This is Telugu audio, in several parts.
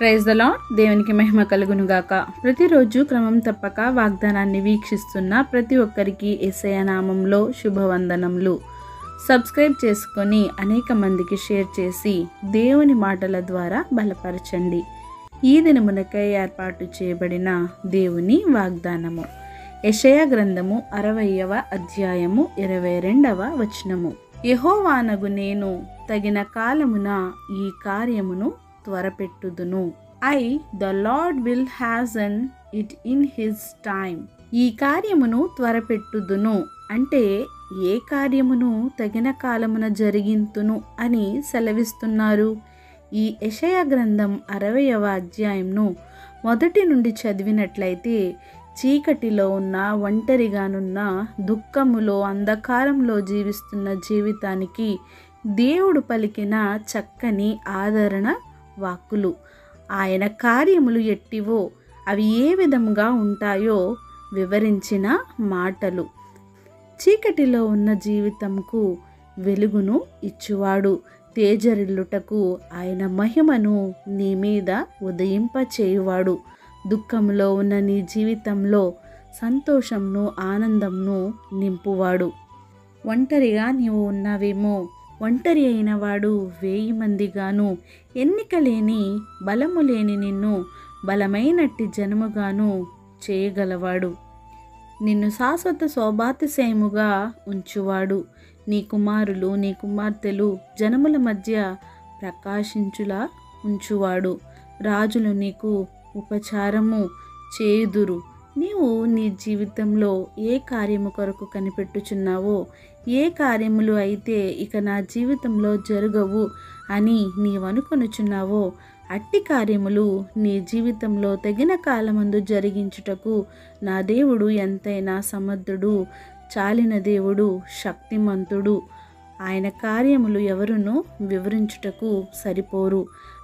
Praise the lord. దేవునికి మహిమ కలుగును గాక. ప్రతిరోజు క్రమం తప్పక వాగ్దానాన్ని వీక్షిస్తున్న ప్రతి ఒక్కరికి యేసయ్య నామంలో శుభవందనములు. సబ్స్క్రైబ్ చేసుకొని అనేక మందికి షేర్ చేసి దేవుని మాటల ద్వారా బలపరచండి. ఈ దినమునకై ఏర్పాటు చేయబడిన దేవుని వాగ్దానము యెషయా గ్రంథము 60వ అధ్యాయము 22వ వచనము. యెహోవానగు నేను తగిన కాలమున ఈ కార్యమును త్వరపెట్టుదును. The lord will hasten it in his time. ఈ కార్యమును త్వరపెట్టుదును అంటే ఏ కార్యమును తగిన కాలమున జరిగింతును అని సెలవిస్తున్నారు. ఈ యెషయా గ్రంథం 60వ అధ్యాయంను మొదటి నుండి చదివినట్లయితే చీకటిలో ఉన్న, ఒంటరిగానున్న, దుఃఖములో, అంధకారంలో జీవిస్తున్న జీవితానికి దేవుడు పలికిన చక్కని ఆదరణ వాక్కులు. ఆయన కార్యములు ఎట్టివో, అవి ఏ విధంగా ఉంటాయో వివరించిన మాటలు. చీకటిలో ఉన్న జీవితంకు వెలుగును ఇచ్చువాడు. తేజరిల్లుటకు ఆయన మహిమను నీ మీద ఉదయింపచేయువాడు. దుఃఖంలో ఉన్న నీ జీవితంలో సంతోషంను, ఆనందంను నింపువాడు. ఒంటరిగా నీవు ఉన్నావేమో, ఒంటరి అయిన వాడు 1000 మందిగాను, ఎన్నిక లేని, బలము లేని నిన్ను బలమైనట్టి జనముగాను చేయగలవాడు. నిన్ను శాశ్వత శోభాతిశయముగా ఉంచువాడు. నీ కుమారులు, నీ కుమార్తెలు జనముల మధ్య ప్రకాశించులా ఉంచువాడు. రాజులు నీకు ఉపచారము చేయుదురు. నీవు నీ జీవితంలో ఏ కార్యము కొరకు కనిపెట్టుచున్నావో, ఏ కార్యములు అయితే ఇక నా జీవితంలో జరగవు అని నీవనుకొనుచున్నావో, అట్టి కార్యములు నీ జీవితంలో తగిన కాలమందు జరిగించుటకు నా దేవుడు ఎంతైనా సమర్థుడు, చాలిన దేవుడు, శక్తిమంతుడు. ఆయన కార్యములు ఎవరునూ వివరించుటకు సరిపోరు.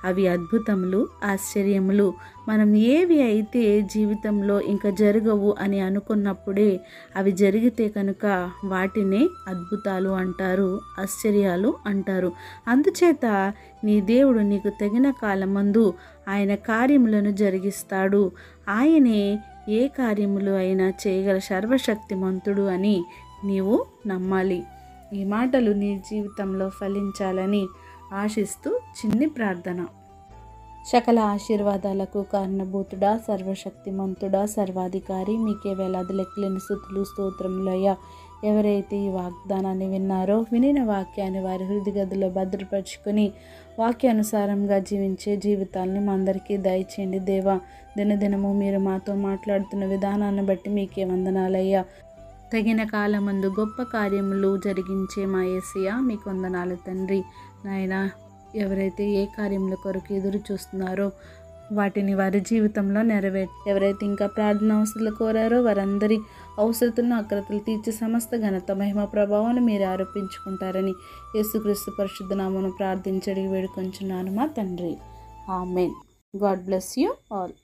అవి అద్భుతములు, ఆశ్చర్యములు. మనం ఏవి అయితే జీవితంలో ఇంకా జరగవు అని అనుకున్నప్పుడే అవి జరిగితే కనుక వాటినే అద్భుతాలు అంటారు, ఆశ్చర్యాలు అంటారు. అందుచేత నీ దేవుడు నీకు తగిన కాలమందు ఆయన కార్యములను జరిగిస్తాడు. ఆయనే ఏ కార్యములు అయినా చేయగల సర్వశక్తిమంతుడు అని నీవు నమ్మాలి. ఈ మాటలు నీ జీవితంలో ఫలించాలని ఆశిస్తూ చిన్ని ప్రార్థన. సకల ఆశీర్వాదాలకు కారణభూతుడా, సర్వశక్తిమంతుడా, సర్వాధికారి, మీకే వేలాది లెక్కలేని స్తుతులు, స్తోత్రములయ్యా. ఎవరైతే ఈ వాగ్దానాన్ని విన్నారో, వినిన వాక్యాన్ని వారి హృదయగదిలో భద్రపరుచుకొని వాక్యానుసారంగా జీవించే జీవితాలని మా అందరికీ దయచేయండి దేవా. దినదినము మీరు మాతో మాట్లాడుతున్న విధానాన్ని బట్టి మీకే వందనాలయ్యా. తగిన కాలమందు గొప్ప కార్యములు జరిగించే మా యేసయ్య మీకు వందనాలు తండ్రి. నాయనా, ఎవరైతే ఏ కార్యముల కొరకు ఎదురు చూస్తున్నారో వాటిని వారి జీవితంలో ఎవరైతే ఇంకా ప్రార్థన అవసరాలు కోరారో వారందరి అవసరతలను, అక్రతలు తీర్చి సమస్త ఘనత, మహిమ, ప్రభావాన్ని మీరు ఆరోపించుకుంటారని యేసుక్రీస్తు పరిశుద్ధ నామమున ప్రార్థించడి వేడుకొంచున్నాను మా తండ్రి. Amen. God bless you all.